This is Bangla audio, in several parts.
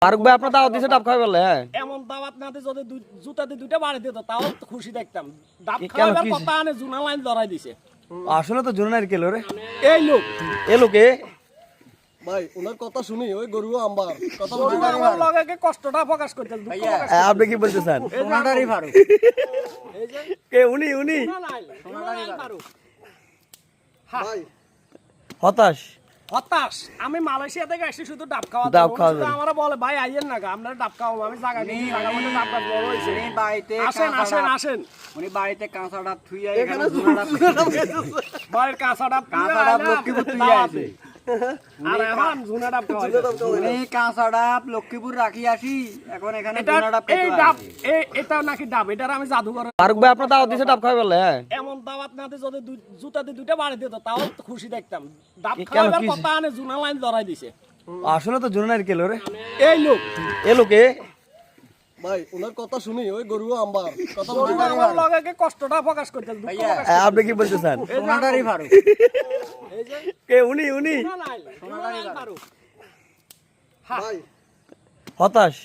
ফারুক ভাই আপনার দাওয়াত দিছে ডাব খাই বলে হ্যাঁ এমন দাওয়াত না দিয়ে যদি জুতাতে দুইটা বাড়ি দিত তাও তো খুশি দেখতাম। ডাব কেন, খাওয়ার কি? কথা আনে জুনা লাইন ধরাই দিছে আসলে তো জুনার কেলো রে এই লোক। এ লোকে ভাই ওনার কথা শুনি ওই গরু আম্বার কথা গরু আমার লগে কষ্টটা প্রকাশ করতে আপনি কি বলতে চান সোনাডারি ফারুক এই যে কে উনি সোনাডারি ফারুক ভাই হতাশ হতাশ। আমি মালয়েশিয়া থেকে আসছি শুধু ডাব খাওয়া। ডাব খাওয়ার জন্য। আমরা বলে ভাই আইয়েন না আমরা ডাব খাওয়াবো। আমি জায়গা কিনি, জায়গা মধ্যে ডাব গাছ বড় হয়েছে। উনি বাড়িতে আসেন কাঁচা আসেন ডাব- আসেন উনি বাড়িতে কাঁচা ডাব থুইয়া এখানে এখানে জুনা ডাব বাড়ির কাঁচা ডাব কাঁচা ডাব লক্ষ্মীপুর থুইয়া আছে। আর এখন ঝুনা ডাব খাওয়াইছে। উনি কাঁচা ডাব লক্ষ্মীপুর রাখি আসি এখন এখানে এটা জুনা ডাব এই খেতে ডাব আসে। এটাও নাকি ডাব। এটার আমি জাদুঘর। ফারুক ভাই আপনার দাওয়াত দিছে ডাব খাই বলে হ্যাঁ এমন দাওয়াত না দিয়ে যদি জুতাতে দুইটা বাড়ি দিত তাও তো খুশি দেখতাম। ডাব কেন, খাওয়ার কি? কথা আনে জুনা লাইন ধরাই দিছে আসলে তো জুনার কেলো রে এই লোক। এ লোকে ভাই ওনার কথা শুনি ওই গরু আম্বার কথা গরু আমার লগে কষ্টটা প্রকাশ করতে আপনি কি বলতে চান সোনাডারি ফারুক এই যে কে উনি সোনাডারি ফারুক। ভাই হতাশ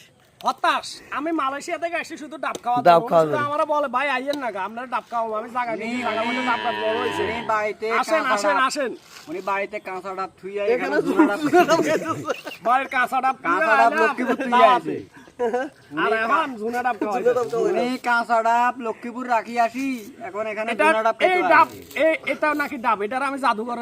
হতাশ। আমি মালয়েশিয়া থেকে আসছি শুধু ডাব খাওয়া। ডাব খাওয়ার জন্য। আমরা বলে ভাই আইয়েন না আমরা ডাব খাওয়াবো। আমি জায়গা কিনি, জায়গা মধ্যে ডাব গাছ বড় হয়েছে। উনি বাড়িতে আসেন কাঁচা আসেন ডাব- আসেন উনি বাড়িতে কাঁচা ডাব থুইয়া এখানে এখানে জুনা ডাব বাড়ির কাঁচা ডাব কাঁচা ডাব লক্ষ্মীপুর থুইয়া আছে। আর এখন ঝুনা ডাব খাওয়াইছে। উনি কাঁচা ডাব লক্ষ্মীপুর রাখি আসি এখন এখানে এটা জুনা ডাব এই খেতে ডাব আসে। এটাও নাকি ডাব। এটার আমি জাদুঘর